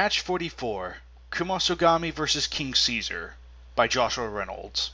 Match 44, Kumasogami vs. King Caesar, by Joshua Reynolds.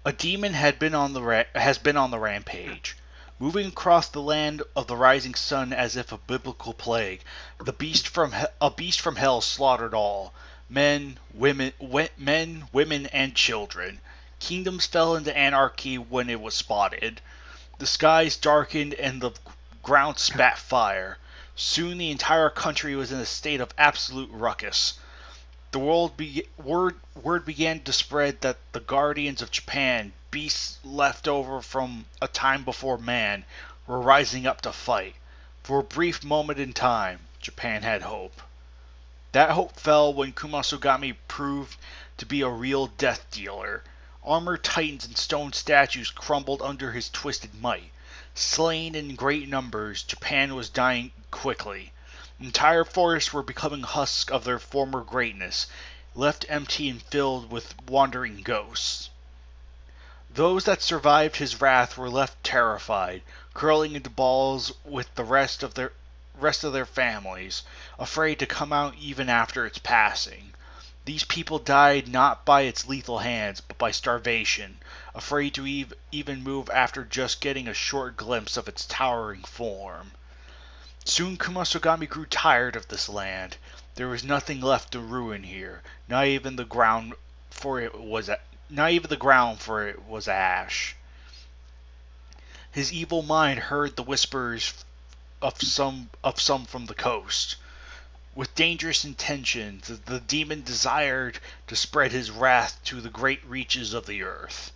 A demon has been on the rampage, moving across the land of the rising sun as if a biblical plague. A beast from hell slaughtered all men, women, and children. Kingdoms fell into anarchy when it was spotted. The skies darkened and the ground spat fire. Soon the entire country was in a state of absolute ruckus. The word began to spread that the guardians of Japan, beasts left over from a time before man, were rising up to fight. For a brief moment in time, Japan had hope. That hope fell when Kumasogami proved to be a real death dealer. Armored titans and stone statues crumbled under his twisted might. Slain in great numbers, Japan was dying quickly. Entire forests were becoming husks of their former greatness, left empty and filled with wandering ghosts. Those that survived his wrath were left terrified, curling into balls with the rest of their families, afraid to come out even after its passing. These people died not by its lethal hands, but by starvation, afraid to even move after just getting a short glimpse of its towering form. Soon Kumasogami grew tired of this land. There was nothing left to ruin here, not even the ground, for it was ash. His evil mind heard the whispers of some from the coast. With dangerous intentions, the demon desired to spread his wrath to the great reaches of the earth.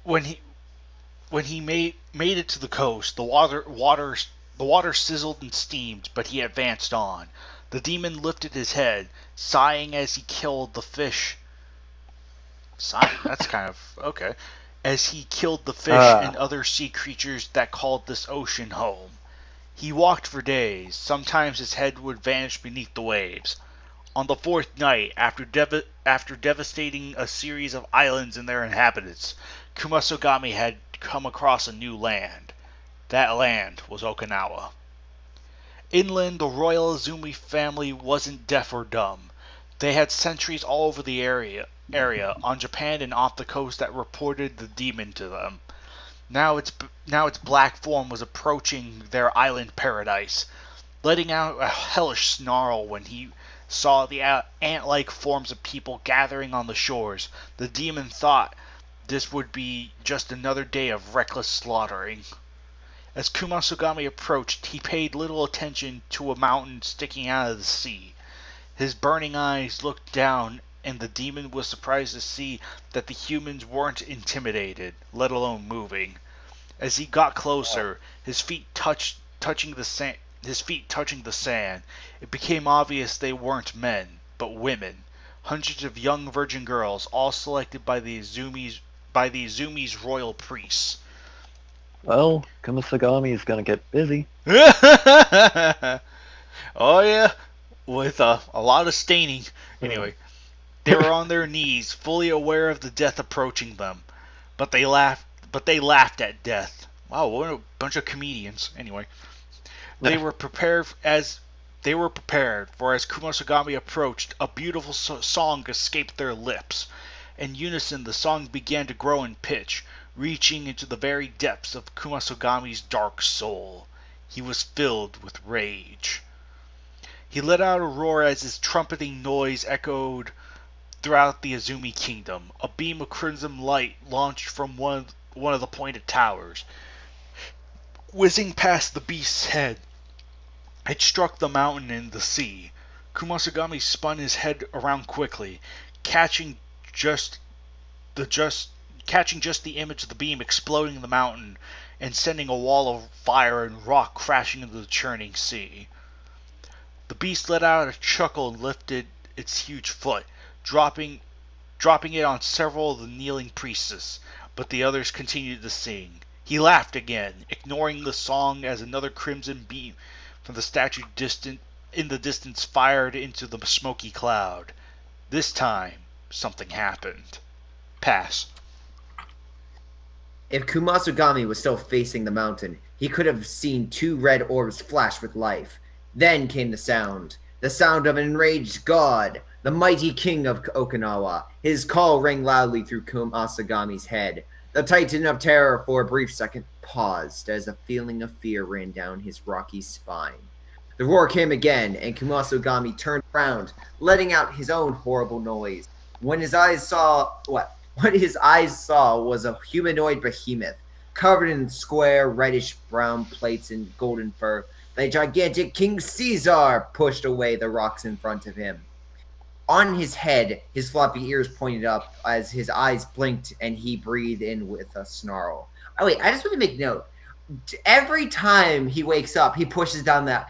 When he made it to the coast, the water sizzled and steamed, but he advanced on. The demon lifted his head, sighing as he killed the fish. Sighing? That's kind of okay. As he killed the fish and other sea creatures that called this ocean home. He walked for days. Sometimes his head would vanish beneath the waves. On the fourth night, after devastating a series of islands and their inhabitants, Kumasogami had come across a new land. That land was Okinawa. Inland, the royal Azumi family wasn't deaf or dumb. They had sentries all over the area on Japan and off the coast that reported the demon to them. Now its black form was approaching their island paradise, letting out a hellish snarl when he saw the ant-like forms of people gathering on the shores. The demon thought this would be just another day of reckless slaughtering. As Kumasogami approached, he paid little attention to a mountain sticking out of the sea. His burning eyes looked down, and the demon was surprised to see that the humans weren't intimidated, let alone moving. As he got closer, his feet touching the sand, it became obvious they weren't men, but women. Hundreds of young virgin girls, all selected by the Azumi's royal priests. Well, Kumasogami is gonna get busy. Oh yeah, with a lot of staining. Anyway, they were on their knees, fully aware of the death approaching them, but they laughed at death. Wow, what a bunch of comedians. Anyway, they were prepared, for as Kumasogami approached, a beautiful song escaped their lips. In unison, the song began to grow in pitch, reaching into the very depths of Kumasogami's dark soul. He was filled with rage. He let out a roar as his trumpeting noise echoed throughout the Azumi Kingdom. A beam of crimson light launched from one of the pointed towers, whizzing past the beast's head. It struck the mountain and the sea. Kumasogami spun his head around quickly, catching just the image of the beam exploding the mountain and sending a wall of fire and rock crashing into the churning sea. The beast let out a chuckle and lifted its huge foot, dropping it on several of the kneeling priestesses, but the others continued to sing. He laughed again, ignoring the song as another crimson beam from the statue in the distance fired into the smoky cloud. This time, something happened. Pass. If Kumasugami was still facing the mountain, he could have seen two red orbs flash with life. Then came the sound of an enraged god, the mighty king of Okinawa. His call rang loudly through Kumasogami's head. The Titan of Terror, for a brief second, paused as a feeling of fear ran down his rocky spine. The roar came again, and Kumasogami turned around, letting out his own horrible noise. When his eyes saw what his eyes saw was a humanoid behemoth, covered in square reddish-brown plates and golden fur. The gigantic King Caesar pushed away the rocks in front of him. On his head, his floppy ears pointed up as his eyes blinked and he breathed in with a snarl. Oh wait, I just want to make note. Every time he wakes up, he pushes that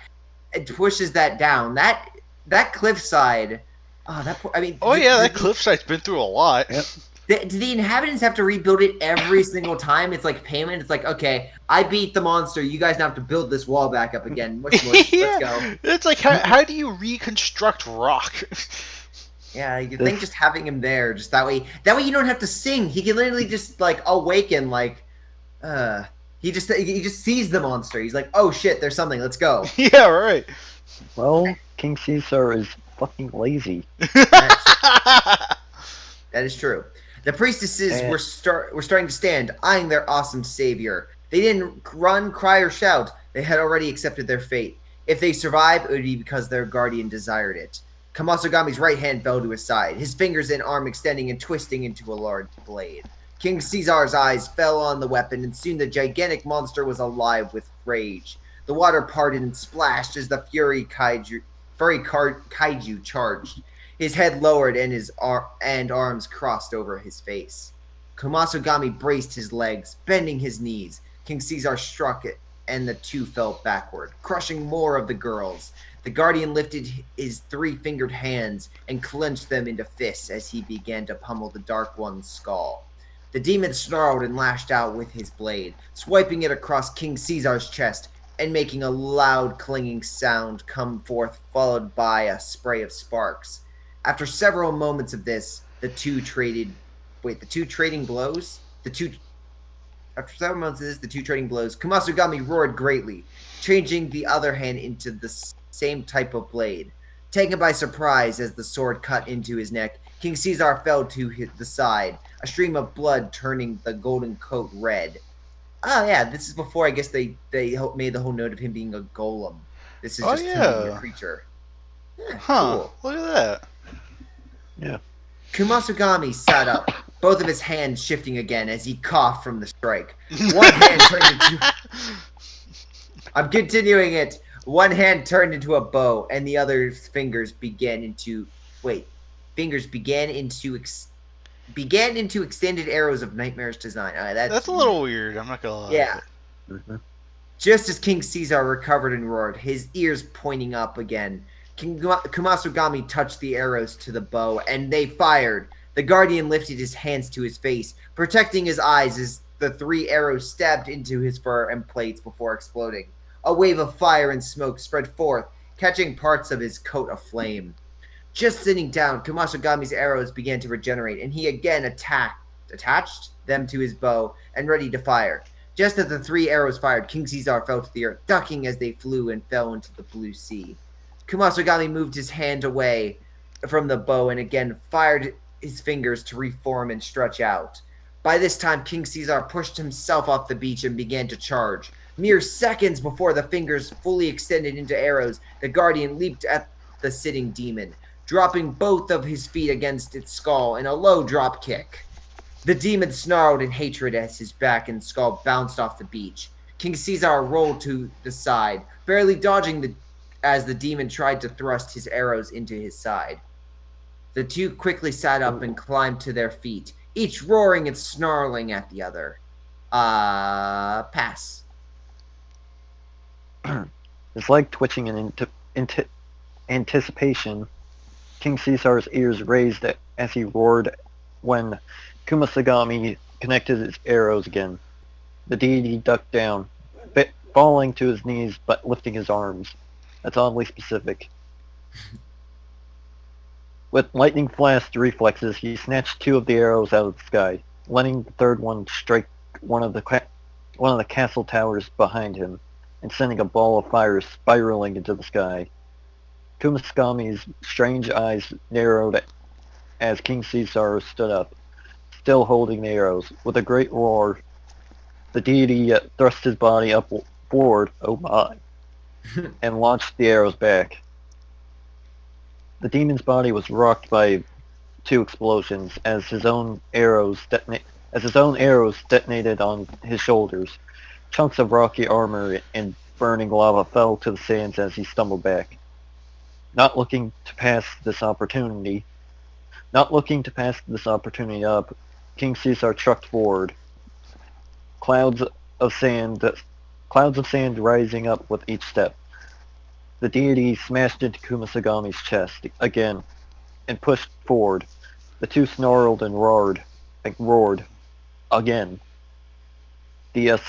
down. That cliffside. Oh, that cliffside's been through a lot. Yep. Do the inhabitants have to rebuild it every single time? It's like payment. It's like, okay, I beat the monster. You guys now have to build this wall back up again. Mush, mush, let's go. It's like, how do you reconstruct rock? Yeah, you think just having him there, just that way you don't have to sing. He can literally just like awaken, like, he just sees the monster. He's like, oh shit, there's something. Let's go. Yeah, right. Well, King Caesar is fucking lazy. That is true. The priestesses were starting to stand, eyeing their awesome savior. They didn't run, cry, or shout. They had already accepted their fate. If they survived, it would be because their guardian desired it. Kumasogami's right hand fell to his side, his fingers and arm extending and twisting into a large blade. King Caesar's eyes fell on the weapon, and soon the gigantic monster was alive with rage. The water parted and splashed as the furry kaiju charged. His head lowered and his arms crossed over his face. Kumasogami braced his legs, bending his knees. King Caesar struck it, and the two fell backward, crushing more of the girls. The guardian lifted his three-fingered hands and clenched them into fists as he began to pummel the Dark One's skull. The demon snarled and lashed out with his blade, swiping it across King Caesar's chest and making a loud clanging sound come forth, followed by a spray of sparks. After several moments of this, the two trading blows, Kumasogami roared greatly, changing the other hand into the same type of blade. Taken by surprise as the sword cut into his neck, King Caesar fell to the side, a stream of blood turning the golden coat red. Oh yeah, this is before I guess they made the whole note of him being a golem. This is just him being a creature. Yeah, cool. Look at that. Yeah. Kumasogami sat up, both of his hands shifting again as he coughed from the strike. One hand turned into... I'm continuing it. One hand turned into a bow, and the other's fingers began into extended arrows of nightmarish design. That's a little weird. I'm not gonna lie. Yeah. Mm-hmm. Just as King Caesar recovered and roared, his ears pointing up again, Kumasogami touched the arrows to the bow, and they fired. The guardian lifted his hands to his face, protecting his eyes as the three arrows stabbed into his fur and plates before exploding. A wave of fire and smoke spread forth, catching parts of his coat aflame. Just sitting down, Kumasogami's arrows began to regenerate, and he again attached them to his bow and ready to fire. Just as the three arrows fired, King Caesar fell to the earth, ducking as they flew and fell into the blue sea. Kumasogami moved his hand away from the bow and again fired his fingers to reform and stretch out. By this time, King Caesar pushed himself off the beach and began to charge. Mere seconds before the fingers fully extended into arrows, the guardian leaped at the sitting demon, dropping both of his feet against its skull in a low drop kick. The demon snarled in hatred as his back and skull bounced off the beach. King Caesar rolled to the side, barely dodging as the demon tried to thrust his arrows into his side. The two quickly sat up and climbed to their feet, each roaring and snarling at the other. Pass. His leg twitching in anticipation, King Caesar's ears raised as he roared when Kumasogami connected his arrows again. The deity ducked down, falling to his knees but lifting his arms. That's oddly specific. With lightning-flashed reflexes, he snatched two of the arrows out of the sky, letting the third one strike one of the castle towers behind him, and sending a ball of fire spiraling into the sky. Kumasogami's strange eyes narrowed as King Caesar stood up, still holding the arrows. With a great roar, the deity thrust his body up forward, oh my, and launched the arrows back. The demon's body was rocked by two explosions as his own arrows detonated on his shoulders. Chunks of rocky armor and burning lava fell to the sands as he stumbled back. Not looking to pass this opportunity up, King Caesar trucked forward. Clouds of sand rising up with each step. The deity smashed into Kumasogami's chest again and pushed forward. The two snarled and roared again. The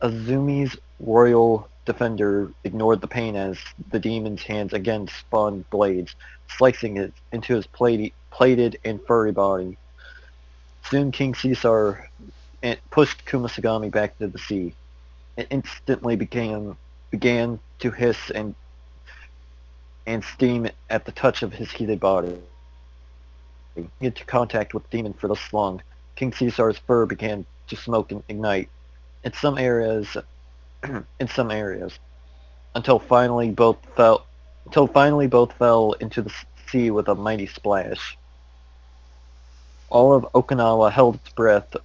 Azumi's royal defender ignored the pain as the demon's hands again spun blades, slicing it into his plated and furry body. Soon King Caesar pushed Kumasogami back into the sea. It instantly began to hiss and steam at the touch of his heated body. Into contact with the demon for this long, King Caesar's fur began to smoke and ignite. In some areas, until finally both fell into the sea with a mighty splash. All of Okinawa held its breath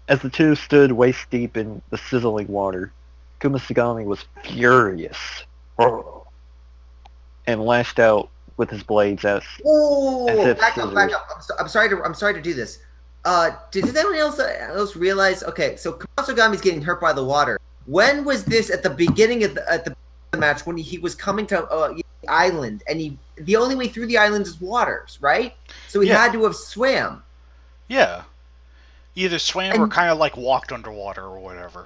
as the two stood waist deep in the sizzling water. Kumasogami was furious and lashed out with his blades as if back up. I'm sorry to do this. Did anyone else realize? Okay, so Kumasogami's getting hurt by the water. When was this? At the beginning of the match, when he was coming to the island, and the only way through the island is waters, right? So he had to have swam. Yeah, either swam or kind of like walked underwater or whatever.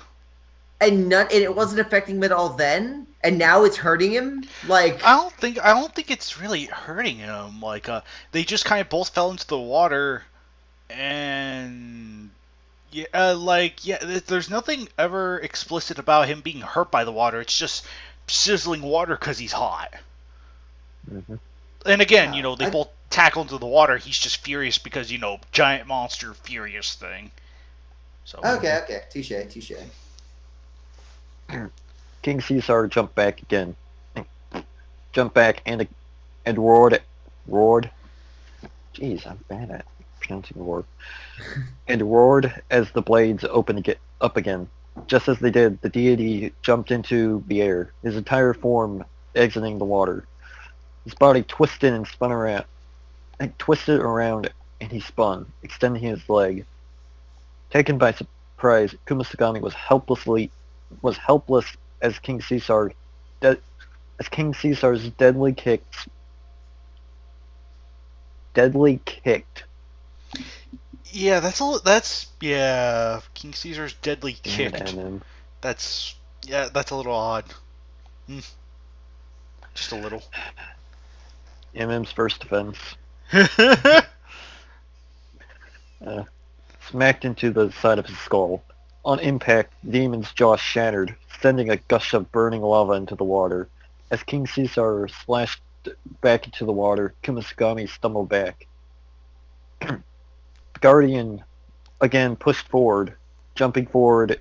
And it wasn't affecting him at all then, and now it's hurting him. Like I don't think it's really hurting him. Like they just kind of both fell into the water, and there's nothing ever explicit about him being hurt by the water. It's just sizzling water because he's hot. Mm-hmm. And again, they both tackle into the water. He's just furious because giant monster furious thing. So okay, touche. King Caesar jumped back and roared. Jeez, I'm bad at pronouncing the word. And roared as the blades opened up again. Just as they did, the deity jumped into the air, his entire form exiting the water. His body twisted around, and he spun, extending his leg. Taken by surprise, Kumasogami was helpless as King Caesar's deadly kicked. Yeah, King Caesar's deadly kicked. That's a little odd. Just a little. MM's first defense. Smacked into the side of his skull. On impact, the demon's jaw shattered, sending a gush of burning lava into the water. As King Caesar splashed back into the water, Kumasogami stumbled back. The Guardian again pushed forward, jumping forward.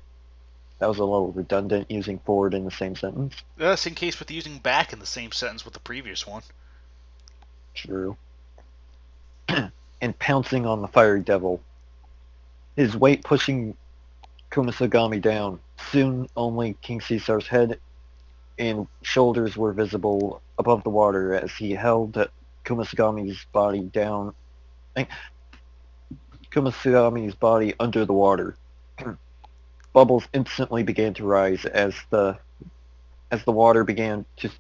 That was a little redundant, using forward in the same sentence. That's in case with using back in the same sentence with the previous one. True. And pouncing on the fiery devil. His weight pushing Kumasogami down. Soon only King Caesar's head and shoulders were visible above the water as he held Kumasogami's body down. Kumasogami's body under the water. Bubbles instantly began to rise as the water became to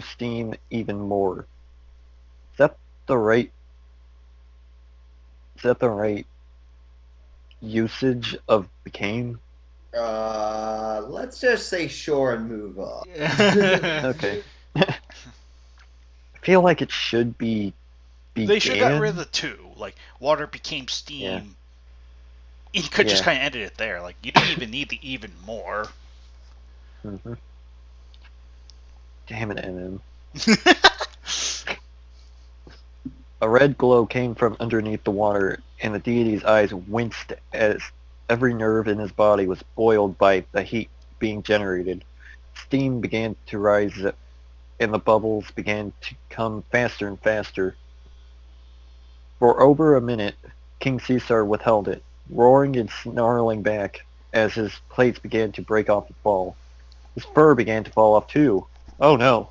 steam even more. Is that the right usage of became? Let's just say sure and move on. Okay. I feel like it should be began. They should have got rid of the two. Like, water became steam. He could just Yeah. kind of ended it there. Like, you didn't even need the even more. Mm-hmm. Damn it, MM. A red glow came from underneath the water, and the deity's eyes winced as every nerve in his body was boiled by the heat being generated. Steam began to rise, and the bubbles began to come faster and faster. For over a minute, King Caesar withheld it, roaring and snarling back as his plates began to break off and fall. His fur began to fall off too. Oh no.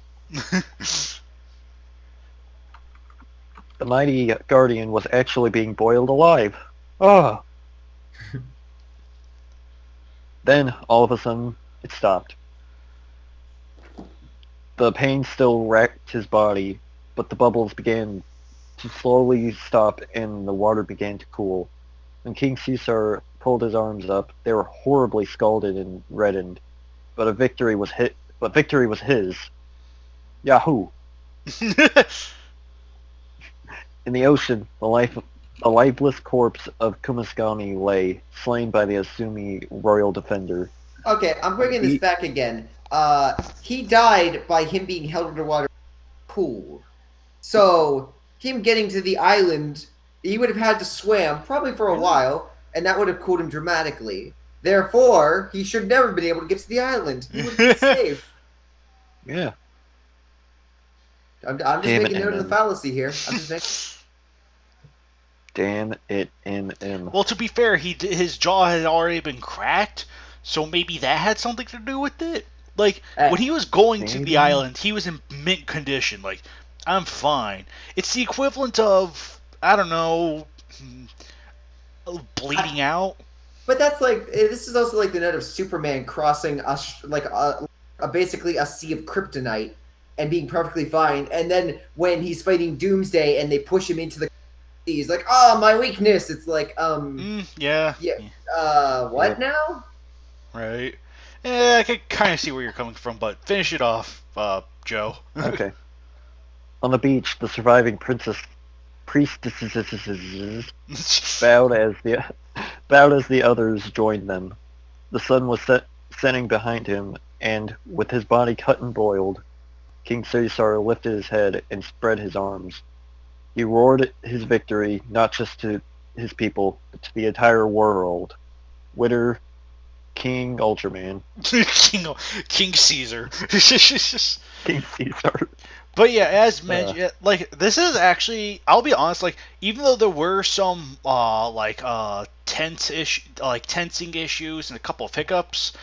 The mighty guardian was actually being boiled alive. Ah! Then, all of a sudden, it stopped. The pain still racked his body, but the bubbles began to slowly stop and the water began to cool. When King Caesar pulled his arms up, they were horribly scalded and reddened. But victory was his. Yahoo! In the ocean, the lifeless corpse of Kumasogami lay, slain by the Asumi royal defender. Okay, I'm bringing this back again. He died by him being held underwater cool. So, him getting to the island, he would have had to swim, probably for a while, and that would have cooled him dramatically. Therefore, he should never have been able to get to the island. He would have been safe. Yeah. I'm just Damn making it, note of the MM. fallacy here. I'm just making... Damn it, MM. Well, to be fair, his jaw had already been cracked, so maybe that had something to do with it. Like, when he was going to the maybe. island, he was in mint condition. Like, I'm fine. It's the equivalent of, I don't know, bleeding out. But that's like, this is also like the note of Superman crossing basically a sea of kryptonite and being perfectly fine. And then when he's fighting Doomsday and they push him into the sea, he's like, oh, my weakness. It's like, Yeah. what now? Right. Yeah, I can kind of see where you're coming from, but finish it off, Joe. Okay. On the beach, the surviving priestesses bowed as the others joined them. The sun was setting behind him, and with his body cut and boiled, King Caesar lifted his head and spread his arms. He roared his victory not just to his people, but to the entire world. Witter, King Ultraman. King Caesar. King Caesar. But yeah, as mentioned, like, this is actually, I'll be honest, like, even though there were some tensing issues and a couple of hiccups,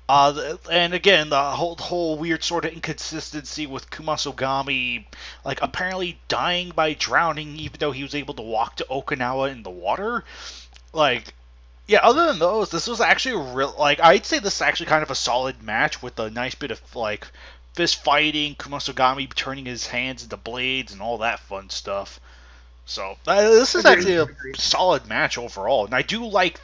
and again, the whole weird sort of inconsistency with Kumasogami, like, apparently dying by drowning even though he was able to walk to Okinawa in the water, like, yeah, other than those, this was actually I'd say this is actually kind of a solid match with a nice bit of, like, fist fighting, Kumasogami turning his hands into blades and all that fun stuff. So, this is actually a solid match overall, and I do like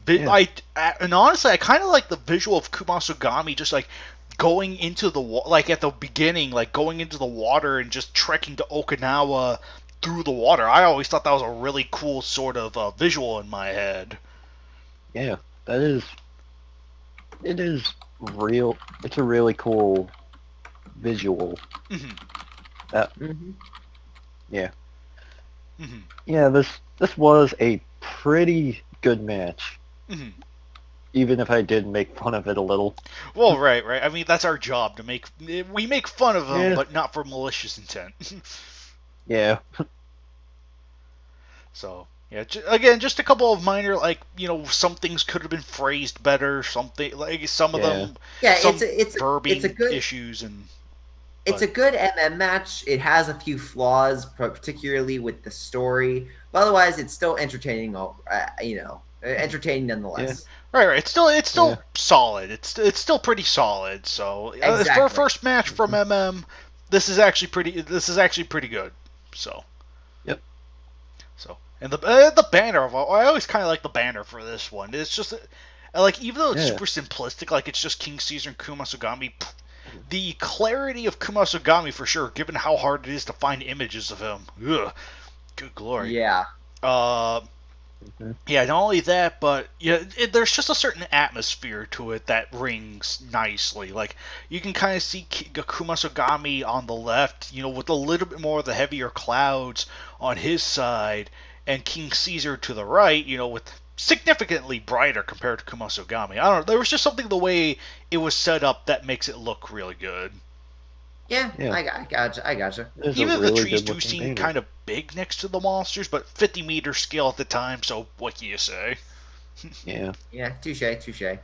and honestly, I kind of like the visual of Kumasogami just, like, going into the like, at the beginning, like, going into the water and just trekking to Okinawa through the water. I always thought that was a really cool sort of visual in my head. Yeah, it is real. It's a really cool visual. Mm-hmm. Yeah. Mm-hmm. Yeah, this was a pretty good match. Mm-hmm. Even if I did make fun of it a little. Well, right. I mean, that's our job we make fun of them, Yeah. but not for malicious intent. Yeah. So, yeah, again, just a couple of minor, like, some things could have been phrased better, something, like, some of them, Yeah, some it's a good issues, and... It's a good MM match. It has a few flaws, particularly with the story, but otherwise, it's still entertaining. Entertaining nonetheless. Yeah. Right. It's still solid. It's still pretty solid. So, Exactly. for a first match from MM, this is actually pretty good. So. Yep. So, and the banner, I always kind of like the banner for this one. It's just like, even though it's super simplistic, like, it's just King Caesar and Kumasogami. The clarity of Kumasogami, for sure, given how hard it is to find images of him. Ugh, good glory. Yeah. Yeah, not only that, but yeah, there's just a certain atmosphere to it that rings nicely. Like you can kind of see Kumasogami on the left, with a little bit more of the heavier clouds on his side, and King Caesar to the right, with significantly brighter compared to Kumasogami. I don't know. There was just something the way it was set up that makes it look really good. Yeah, Yeah. I gotcha. I gotcha. It's a Even the really trees good do looking seem painting. kind of big next to the monsters, but 50-meter scale at the time, so what can you say? Yeah. Yeah, touche, touche.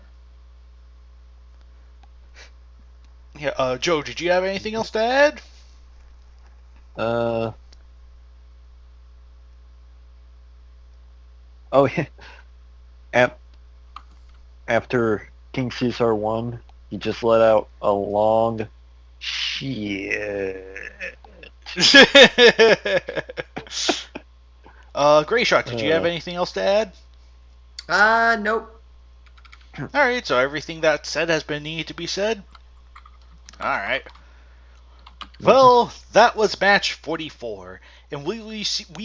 Yeah, Joe, did you have anything else to add? Uh. Oh yeah. Ap- After King Caesar won, he just let out a long shit. Grayshot, did you have Uh, anything else to add? Nope. Alright, so everything that said has been needed to be said? Alright. Well, that was match 44, and we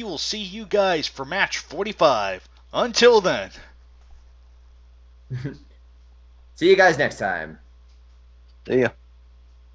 will see you guys for match 45. Until then. See you guys next time. See ya.